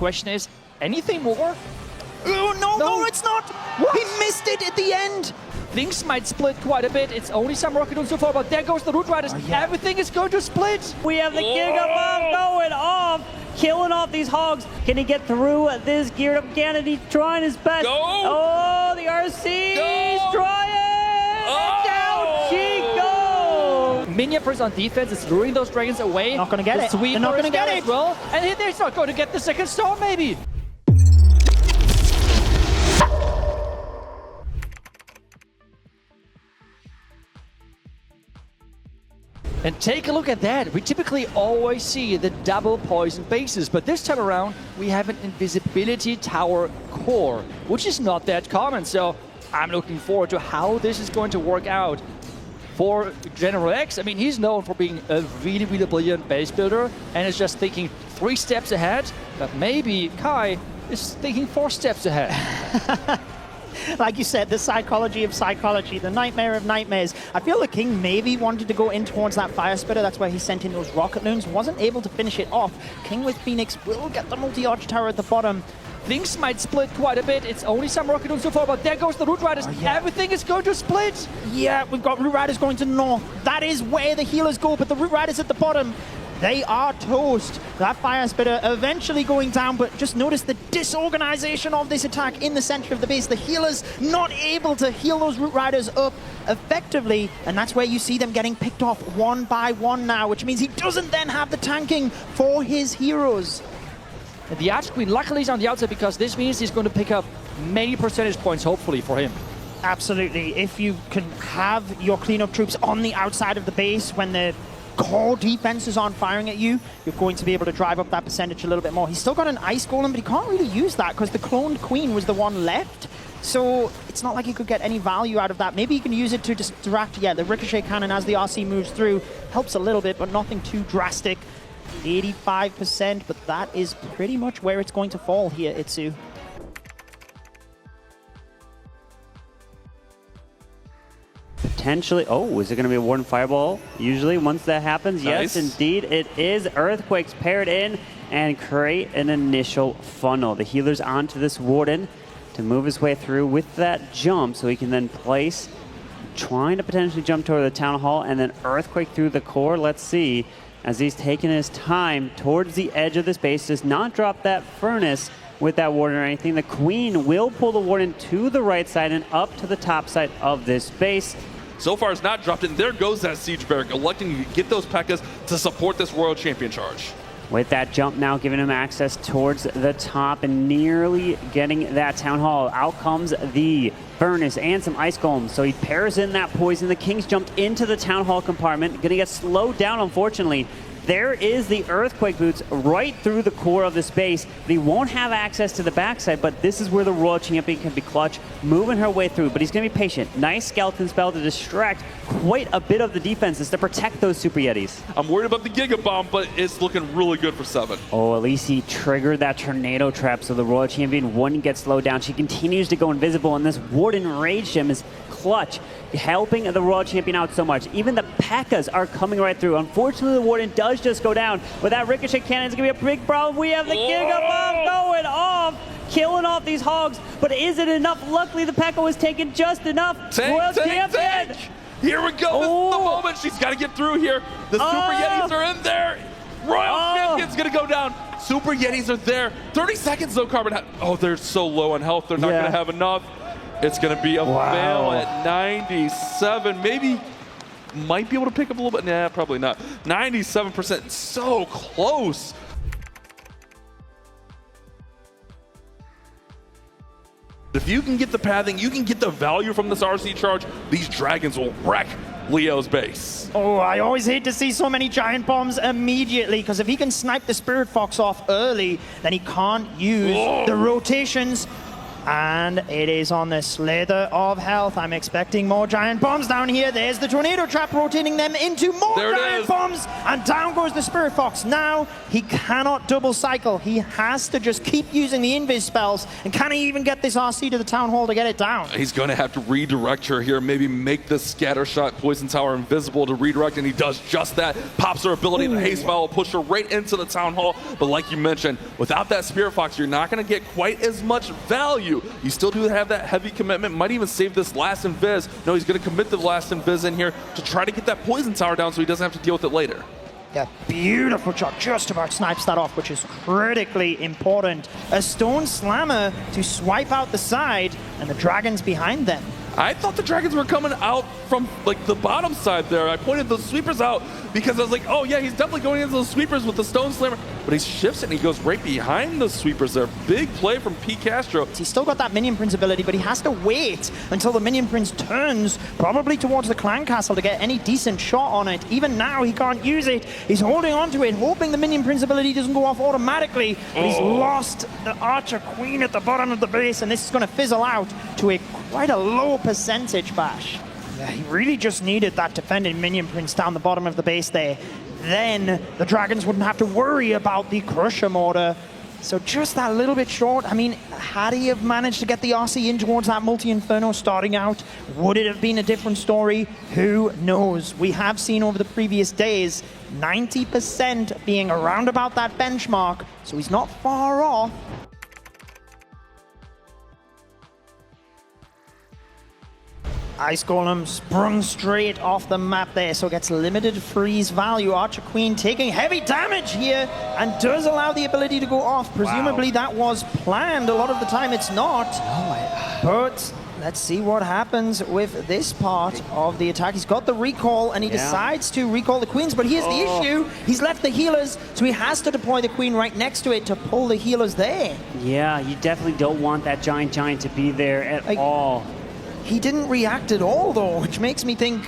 question is, anything more? Oh, no, it's not! What? He missed it at the end! Things might split quite a bit. It's only some Rocket so far, but there goes the Root Riders. Everything is going to split. We have the Giga Bomb going off, killing off these hogs. Can he get through this geared up cannon? He's trying his best. Go! Oh, the RC! Go! He's trying! And down she goes! Miniapers on defense is luring those dragons away. Not gonna get it. They're not gonna get it. As well. And he's not going to get the second star, maybe. And take a look at that. We typically always see the double poison bases, but this time around we have an invisibility tower core, which is not that common. So I'm looking forward to how this is going to work out for General X. I mean, he's known for being a really, really brilliant base builder and is just thinking 3 steps ahead, but maybe Kai is thinking 4 steps ahead. Like you said, the psychology of psychology, the nightmare of nightmares. I feel the King maybe wanted to go in towards that Fire Spitter. That's why he sent in those Rocket Loons. Wasn't able to finish it off. King with Phoenix will get the multi-arch tower at the bottom. Things might split quite a bit. It's only some Rocket so far, but there goes the Root Riders. Everything is going to split. Yeah, we've got Root Riders going to north. That is where the healers go, but the Root Riders at the bottom, they are toast. That Fire Spitter eventually going down, but just notice the disorganization of this attack in the center of the base. The healers not able to heal those Root Riders up effectively, and that's where you see them getting picked off one by one now, which means he doesn't then have the tanking for his heroes. The Arch Queen luckily is on the outside because this means he's going to pick up many percentage points, hopefully, for him. Absolutely. If you can have your cleanup troops on the outside of the base when the core defenses aren't firing at you, you're going to be able to drive up that percentage a little bit more. He's still got an Ice Golem, but he can't really use that because the cloned Queen was the one left. So it's not like he could get any value out of that. Maybe he can use it to distract, the Ricochet Cannon as the RC moves through. Helps a little bit, but nothing too drastic. 85%, but that is pretty much where it's going to fall here, Itsu. Potentially, is it going to be a Warden Fireball? Usually, once that happens, nice. Yes, indeed, it is. Earthquakes paired in and create an initial funnel. The healer's onto this Warden to move his way through with that jump, so he can then place, trying to potentially jump toward the Town Hall, and then Earthquake through the core. Let's see, as he's taking his time towards the edge of this base, does not drop that Furnace with that Warden or anything. The Queen will pull the Warden to the right side and up to the top side of this base. So far, it's not dropped in. There goes that Siege Barrack, electing to get those P.E.K.K.A.s to support this Royal Champion charge. With that jump now giving him access towards the top and nearly getting that Town Hall. Out comes the Furnace and some Ice Golems. So he pairs in that poison. The King's jumped into the Town Hall compartment. Gonna get slowed down, unfortunately. There is the Earthquake Boots right through the core of the space. He won't have access to the backside, but this is where the Royal Champion can be clutch, moving her way through, but he's going to be patient. Nice Skeleton Spell to distract quite a bit of the defenses to protect those Super Yetis. I'm worried about the Giga Bomb, but it's looking really good for 7. Oh, at least he triggered that Tornado Trap so the Royal Champion wouldn't get slowed down. She continues to go invisible, and this Warden Rage Gem is clutch, helping the Royal Champion out so much. Even the P.E.K.K.A.s are coming right through. Unfortunately, the Warden does just go down, but that Ricochet Cannon is going to be a big problem. We have the Giga Bomb going off, killing off these hogs, but is it enough? Luckily, the P.E.K.K.A. was taking just enough. Royal Champion! Here we go. This is the moment. She's got to get through here. The Super Yetis are in there. Royal Champion's going to go down. Super Yetis are there. 30 seconds, though, Carbon. Oh, they're so low on health. They're not going to have enough. It's going to be a fail at 97. Maybe might be able to pick up a little bit. Nah, probably not. 97%. So close. If you can get the pathing, you can get the value from this RC charge, these dragons will wreck Leo's base. Oh, I always hate to see so many giant bombs immediately, because if he can snipe the Spirit Fox off early, then he can't use the rotations. And it is on the slither of health. I'm expecting more giant bombs down here. There's the tornado trap rotating them into more giant bombs. And down goes the Spirit Fox. Now he cannot double cycle. He has to just keep using the invis spells. And can he even get this RC to the Town Hall to get it down? He's going to have to redirect her here. Maybe make the scatter shot Poison Tower invisible to redirect. And he does just that. Pops her ability. The haste spell will push her right into the Town Hall. But like you mentioned, without that Spirit Fox, you're not going to get quite as much value. You still do have that heavy commitment. Might even save this last invis. No, he's going to commit the last invis in here to try to get that Poison Tower down so he doesn't have to deal with it later. Yeah, beautiful shot. Just about snipes that off, which is critically important. A Stone Slammer to swipe out the side, and the Dragons behind them. I thought the Dragons were coming out from like the bottom side there. I pointed those sweepers out because I was like, oh yeah, he's definitely going into those sweepers with the Stone Slammer. But he shifts it and he goes right behind the sweepers there. Big play from P. Castro. He's still got that Minion Prince ability, but he has to wait until the Minion Prince turns, probably towards the Clan Castle, to get any decent shot on it. Even now, he can't use it. He's holding on to it, hoping the Minion Prince ability doesn't go off automatically. But he's lost the Archer Queen at the bottom of the base, and this is going to fizzle out to quite a low percentage, Bash. Yeah, he really just needed that defending Minion Prince down the bottom of the base there. Then the Dragons wouldn't have to worry about the Crusher Mortar. So just that little bit short. I mean, had he have managed to get the RC in towards that Multi-Inferno starting out, would it have been a different story? Who knows? We have seen over the previous days 90% being around about that benchmark, so he's not far off. Ice Golem sprung straight off the map there, so gets limited freeze value. Archer Queen taking heavy damage here and does allow the ability to go off. Presumably that was planned. A lot of the time it's not. But let's see what happens with this part of the attack. He's got the recall and he decides to recall the Queens, but here's the issue. He's left the healers, so he has to deploy the Queen right next to it to pull the healers there. Yeah, you definitely don't want that giant to be there at all. He didn't react at all, though, which makes me think...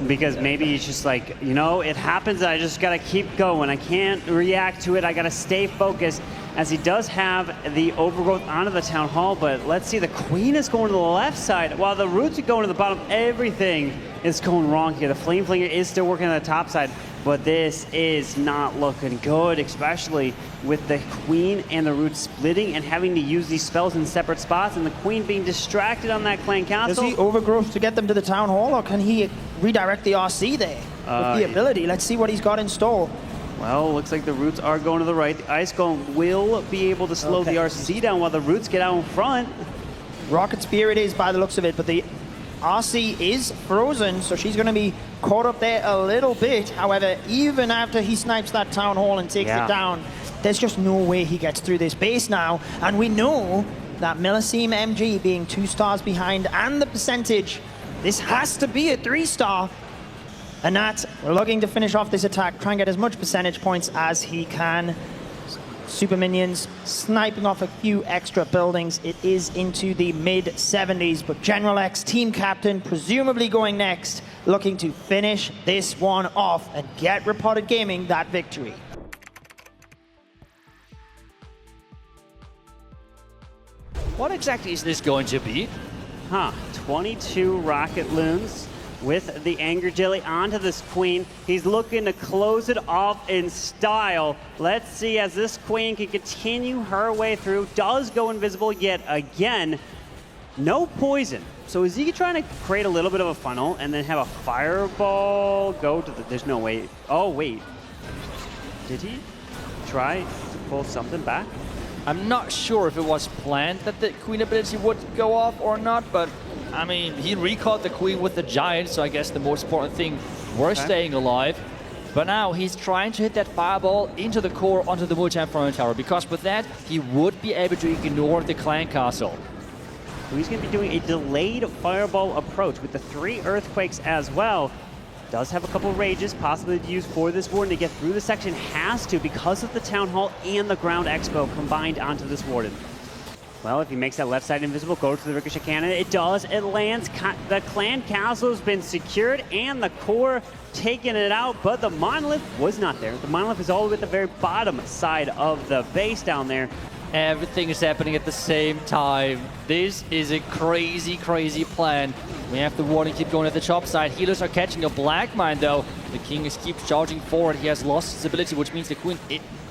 Because maybe he's just like, you know, it happens, I just got to keep going. I can't react to it. I got to stay focused, as he does have the overgrowth onto the Town Hall. But let's see, the Queen is going to the left side, while the Roots are going to the bottom. Everything is going wrong here. The Flame Flinger is still working on the top side, but this is not looking good, especially with the Queen and the Roots splitting and having to use these spells in separate spots, and the Queen being distracted on that Clan Castle. Does he overgrowth to get them to the Town Hall, or can he redirect the RC there with the ability? Let's see what he's got in store. Well, looks like the Roots are going to the right. The Ice Golem will be able to slow the RC down while the Roots get out in front. Rocket Spear it is by the looks of it, but the RC is frozen, so she's going to be caught up there a little bit. However, even after he snipes that Town Hall and takes it down, there's just no way he gets through this base now. And we know that Milliseam MG being 2 stars behind and the percentage, this has to be a 3-star. And Nat, we're looking to finish off this attack, try and get as much percentage points as he can. Super Minions sniping off a few extra buildings. It is into the mid-70s, but General X, team captain, presumably going next, looking to finish this one off and get Reported Gaming that victory. What exactly is this going to be? 22 rocket loons with the Anger Jelly onto this Queen. He's looking to close it off in style. Let's see as this Queen can continue her way through. Does go invisible yet again. No poison. So is he trying to create a little bit of a funnel and then have a fireball go to the... There's no way. Oh, wait. Did he try to pull something back? I'm not sure if it was planned that the Queen ability would go off or not, but I mean, he recalled the Queen with the Giant, so I guess the most important thing was staying alive. But now he's trying to hit that fireball into the core onto the Multi-Inferno Tower, because with that, he would be able to ignore the Clan Castle. So he's going to be doing a delayed fireball approach with the 3 earthquakes as well. Does have a couple rages possibly to use for this Warden to get through the section. Has to, because of the Town Hall and the Ground Expo combined onto this Warden. Well, if he makes that left side invisible, go to the Ricochet Cannon. It does. It lands. The Clan Castle has been secured and the core taking it out, but the Monolith was not there. The Monolith is all the way at the very bottom side of the base down there. Everything is happening at the same time. This is a crazy, crazy plan. We have the warning keep going at the top side. Healers are catching a black mine though. The king keeps charging forward. He has lost his ability, which means the queen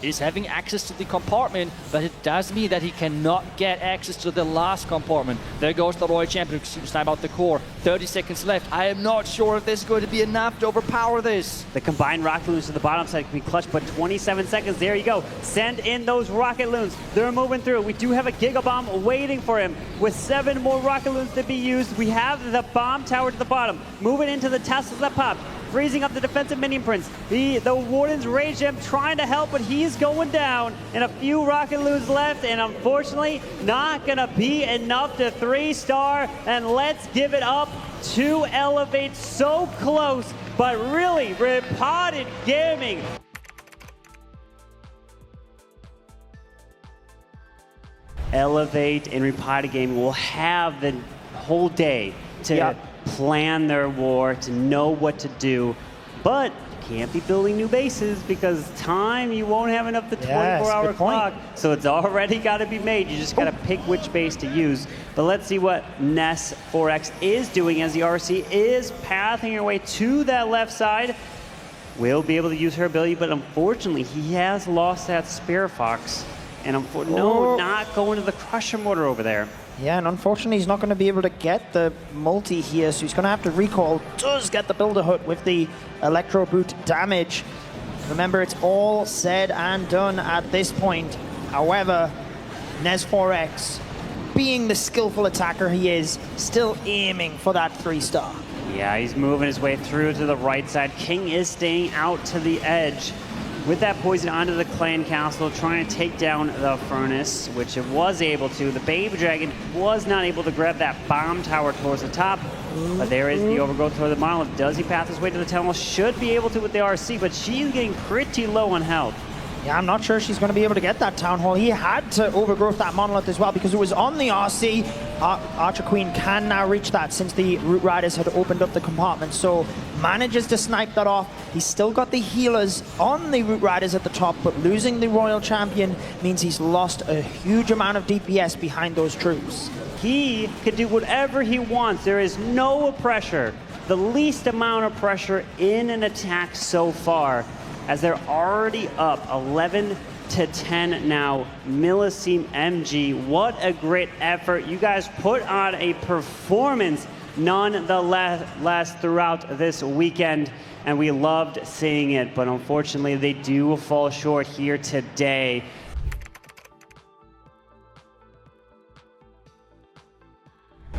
is having access to the compartment, but it does mean that he cannot get access to the last compartment. There goes the Royal Champion to snipe out the core. 30 seconds left. I am not sure if this is going to be enough to overpower this. The combined rocket loons to the bottom side can be clutched, but 27 seconds. There you go. Send in those rocket loons. They're moving through. We do have a Giga Bomb waiting for him. With 7 more rocket loons to be used, we have the bomb tower to the bottom. Moving into the Teslas that pop. Freezing up the defensive minion prince. The Warden's Rage Gem trying to help, but he's going down. And a few rocket loons left, and unfortunately, not gonna be enough to 3-star. And let's give it up to Elevate. So close, but really, reported gaming. Elevate and Repited Gaming will have the whole day to plan their war, to know what to do, but you can't be building new bases because time, you won't have enough the 24-hour clock, so it's already got to be made. You just got to pick which base to use. But let's see what Ness 4X is doing as the RC is pathing her way to that left side. Will be able to use her ability, but unfortunately, he has lost that Spare Fox. And no, not going to the Crusher Mortar over there. Yeah, and unfortunately, he's not going to be able to get the multi here, so he's going to have to recall. Does get the Builder Hut with the Electro Boot damage. Remember, it's all said and done at this point. However, Nez4X, being the skillful attacker he is, still aiming for that 3-star. Yeah, he's moving his way through to the right side. King is staying out to the edge. With that poison onto the clan castle, trying to take down the furnace, which it was able to. The baby dragon was not able to grab that bomb tower towards the top, but there is the overgrowth toward the monolith. Does he path his way to the tunnel? Should be able to with the RC, but she's getting pretty low on health. Yeah, I'm not sure she's going to be able to get that town hall. He had to overgrowth that monolith as well because it was on the RC. Archer Queen can now reach that since the Root Riders had opened up the compartment. So manages to snipe that off. He's still got the healers on the Root Riders at the top, but losing the Royal Champion means he's lost a huge amount of DPS behind those troops. He can do whatever he wants. There is no pressure, the least amount of pressure in an attack so far, as they're already up 11-10 now. Millesime MG, what a great effort. You guys put on a performance nonetheless throughout this weekend, and we loved seeing it, but unfortunately they do fall short here today.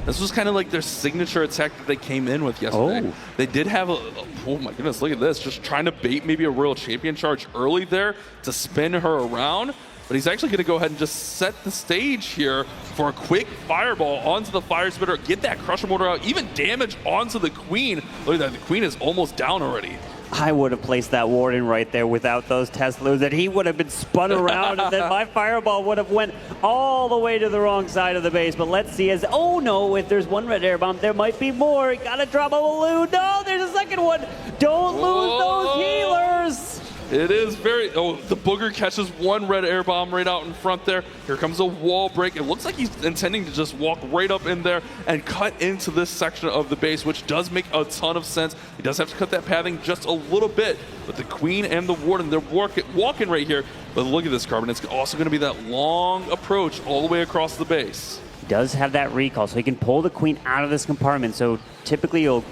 This was kind of like their signature attack that they came in with yesterday. They did have oh my goodness, look at this. Just trying to bait maybe a Royal Champion charge early there to spin her around. But he's actually going to go ahead and just set the stage here for a quick fireball onto the fire spitter, get that Crusher Mortar out, even damage onto the Queen. Look at that, the Queen is almost down already. I would have placed that Warden right there without those Teslas, and he would have been spun around, and then my fireball would have went all the way to the wrong side of the base. But let's see, as oh no, if there's one red air bomb, there might be more. Gotta drop a balloon. No, there's a second one. Don't lose those healers. It is very, the Booger catches one red air bomb right out in front there. Here comes a wall break. It looks like he's intending to just walk right up in there and cut into this section of the base, which does make a ton of sense. He does have to cut that pathing just a little bit, but the Queen and the Warden, they're walking right here. But look at this, Carbon. It's also going to be that long approach all the way across the base. He does have that recall, so he can pull the Queen out of this compartment. So typically he'll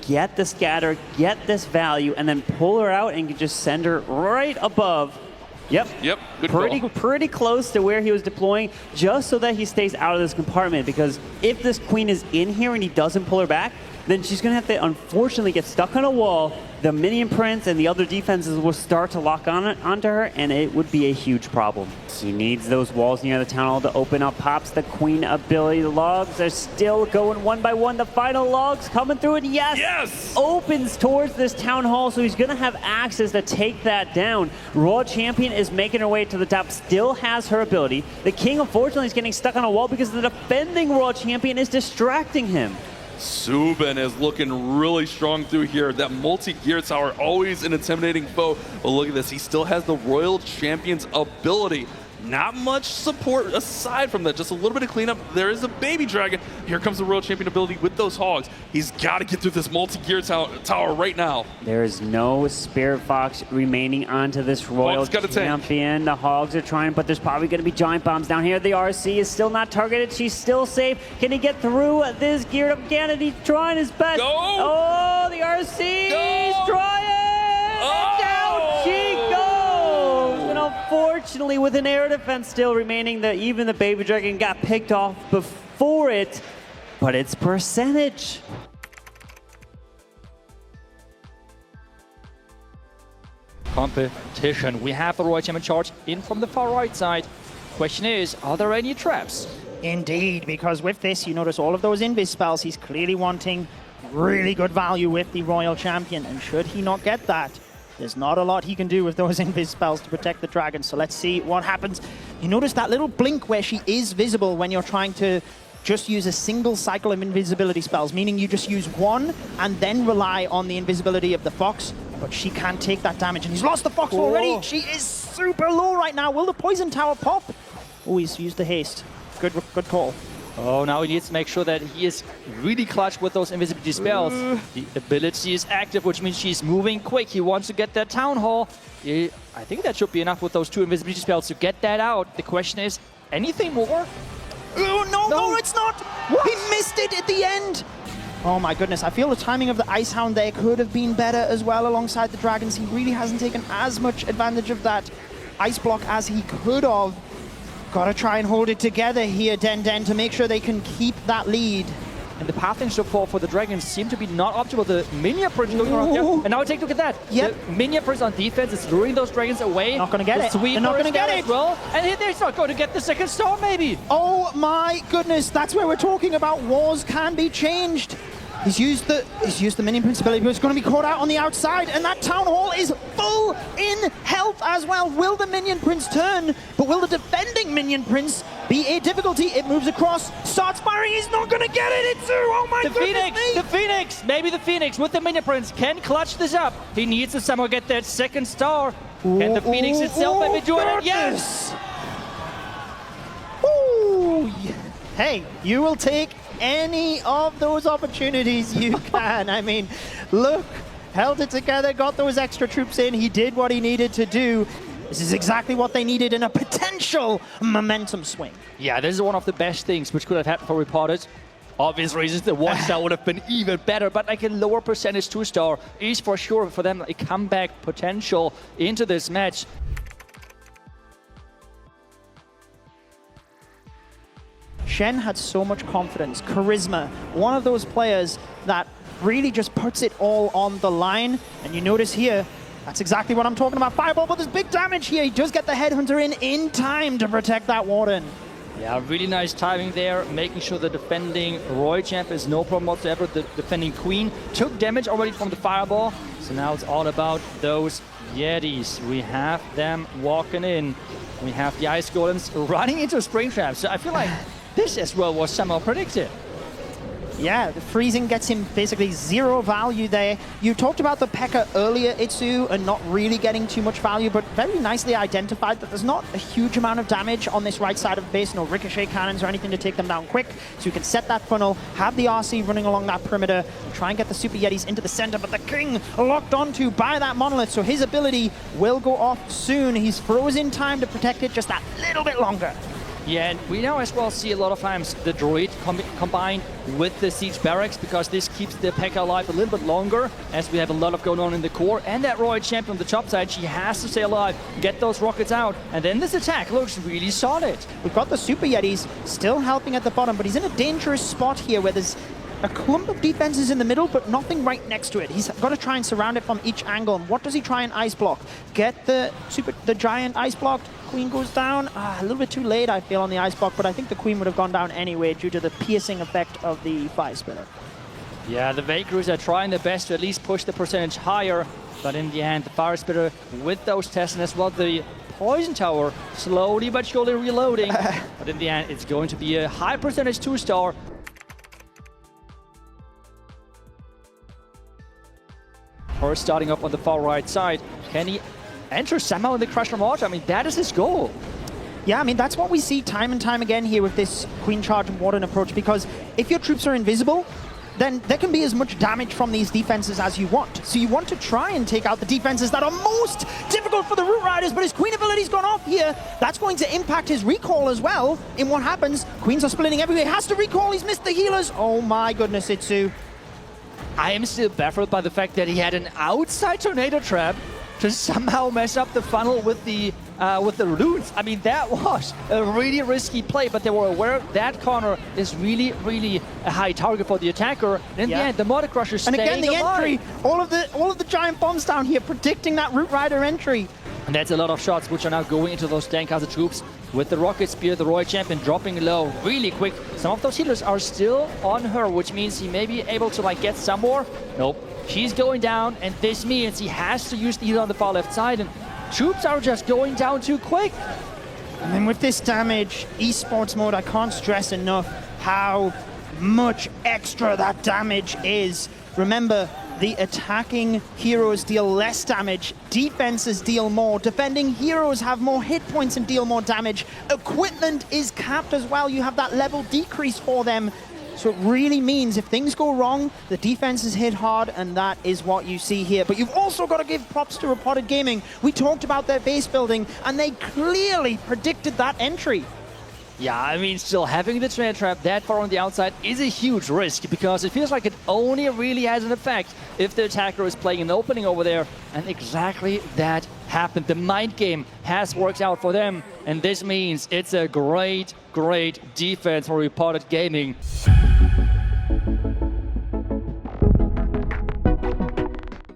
get the scatter, get this value, and then pull her out and just send her right above. Yep. Good pretty close to where he was deploying, just so that he stays out of this compartment, because if this Queen is in here and he doesn't pull her back, then she's going to have to unfortunately get stuck on a wall. The minion prince and the other defenses will start to lock onto her, and it would be a huge problem. He needs those walls near the town hall to open up. Pops the Queen ability. The logs are still going one by one. The final logs coming through, and yes! Opens towards this town hall, so he's going to have access to take that down. Royal Champion is making her way to the top, still has her ability. The King, unfortunately, is getting stuck on a wall because the defending Royal Champion is distracting him. Subin is looking really strong through here. That multi-gear tower, always an intimidating foe. But look at this, he still has the Royal Champion's ability. Not much support aside from that, just a little bit of cleanup. There is a baby dragon. Here comes the Royal Champion ability with those hogs. He's got to get through this multi-gear tower right now. There is no Spirit Fox remaining onto this Royal Champion. The hogs are trying, but there's probably going to be giant bombs down here. The RC is still not targeted. She's still safe. Can he get through this geared up cannon? He's trying his best. Go! Oh, the RC! Go! He's trying! Oh! And down she goes! And unfortunately, with an air defense still remaining, even the baby dragon got picked off before it, but it's percentage. Competition. We have the Royal Champion charge in from the far right side. Question is, are there any traps? Indeed, because with this, you notice all of those invis spells. He's clearly wanting really good value with the Royal Champion, and should he not get that, there's not a lot he can do with those invis spells to protect the dragon. So let's see what happens. You notice that little blink where she is visible when you're trying to just use a single cycle of invisibility spells, meaning you just use one and then rely on the invisibility of the fox, but she can't take that damage, and he's lost the fox already. She is super low right now. Will the poison tower pop? Oh, he's used the haste. Good call. Oh, now he needs to make sure that he is really clutch with those invisibility spells. The ability is active, which means she's moving quick. He wants to get that Town Hall. I think that should be enough with those 2 invisibility spells to get that out. The question is, anything more? Oh, no, it's not! What? He missed it at the end! Oh my goodness, I feel the timing of the Ice Hound there could have been better as well alongside the Dragons. He really hasn't taken as much advantage of that Ice Block as he could have. Gotta try and hold it together here, Den, to make sure they can keep that lead. And the pathing support for the Dragons seem to be not optimal. The Minion Prince going around there. And now take a look at that. Yep. The Minion Prince on defense is luring those Dragons away. Not gonna get it. They're not gonna get it. As well. And he's not going to get the second star, maybe. Oh my goodness, that's where we're talking about wars can be changed. He's used the Minion Prince ability, but it's going to be caught out on the outside, and that Town Hall is full in health as well. Will the Minion Prince turn? But will the defending Minion Prince be a difficulty? It moves across, starts firing, he's not going to get it, Itsu! Oh my goodness me! The Phoenix! Maybe the Phoenix with the Minion Prince can clutch this up. He needs to somehow get that second star. Can the Phoenix itself maybe do it? Yes! Ooh. Hey, you will take any of those opportunities you can. I mean, look, held it together, got those extra troops in. He did what he needed to do. This is exactly what they needed in a potential momentum swing. Yeah, this is one of the best things which could have happened for Reported. Obvious reasons, the 1-star would have been even better, but like a lower percentage 2-star is for sure for them a comeback potential into this match. Shen had so much confidence, charisma, one of those players that really just puts it all on the line. And you notice here, that's exactly what I'm talking about. Fireball, but there's big damage here. He does get the Headhunter in time to protect that Warden. Yeah, really nice timing there, making sure the defending Roy Champ is no problem whatsoever. The defending Queen took damage already from the Fireball, so now it's all about those Yetis. We have them walking in. We have the Ice Golems running into Springtrap, so I feel like this as well was somehow predicted. Yeah, the freezing gets him basically 0 value there. You talked about the P.E.K.K.A earlier, Itsu, and not really getting too much value, but very nicely identified that there's not a huge amount of damage on this right side of the base, no ricochet cannons or anything to take them down quick. So you can set that funnel, have the RC running along that perimeter, and try and get the Super Yetis into the center, but the King locked onto by that Monolith, so his ability will go off soon. He's frozen time to protect it just that little bit longer. Yeah, and we now as well see a lot of times the Druid combined with the Siege Barracks, because this keeps the P.E.K.K.A alive a little bit longer, as we have a lot of going on in the core. And that Royal Champion on the top side, she has to stay alive, get those rockets out, and then this attack looks really solid. We've got the Super Yetis still helping at the bottom, but he's in a dangerous spot here where there's a clump of defenses in the middle, but nothing right next to it. He's got to try and surround it from each angle. And what does he try and ice block? Get the giant ice blocked. Queen goes down. A little bit too late, I feel, on the ice block, but I think the Queen would have gone down anyway due to the piercing effect of the Fire Spitter. Yeah, the Valkyries are trying their best to at least push the percentage higher, but in the end, the Fire Spitter with those tests, and as well the Poison Tower slowly but surely reloading. But in the end, it's going to be a high percentage 2-star. Her starting up on the far right side. Can he enter somehow in the Crusher March? I mean, that is his goal. Yeah, I mean, that's what we see time and time again here with this Queen Charge and Warden approach, because if your troops are invisible, then there can be as much damage from these defenses as you want. So you want to try and take out the defenses that are most difficult for the Root Riders, but his Queen ability's gone off here. That's going to impact his recall as well. In what happens, Queens are splitting everywhere. He has to recall, he's missed the healers. Oh my goodness, Itsu. I am still baffled by the fact that he had an outside tornado trap to somehow mess up the funnel with the runes. I mean, that was a really risky play, but they were aware that corner is really, really a high target for the attacker. And in the end, the Mortar Crusher staying alive. And again, the entry, all of the giant bombs down here predicting that Root Rider entry. And that's a lot of shots which are now going into those Dankhazer troops. With the Rocket Spear, the Royal Champion dropping low really quick. Some of those healers are still on her, which means he may be able to like get some more. Nope. She's going down, and this means he has to use the heal on the far left side, and troops are just going down too quick. And then with this damage, Esports mode, I can't stress enough how much extra that damage is. Remember, the attacking heroes deal less damage, defenses deal more, defending heroes have more hit points and deal more damage. Equipment is capped as well, you have that level decrease for them. So it really means if things go wrong, the defense is hit hard, and that is what you see here. But you've also got to give props to Reported Gaming. We talked about their base building, and they clearly predicted that entry. Yeah, I mean, still having the Train Trap that far on the outside is a huge risk, because it feels like it only really has an effect if the attacker is playing an opening over there, and exactly that happened. The mind game has worked out for them, and this means it's a great, great defense for Reported Gaming.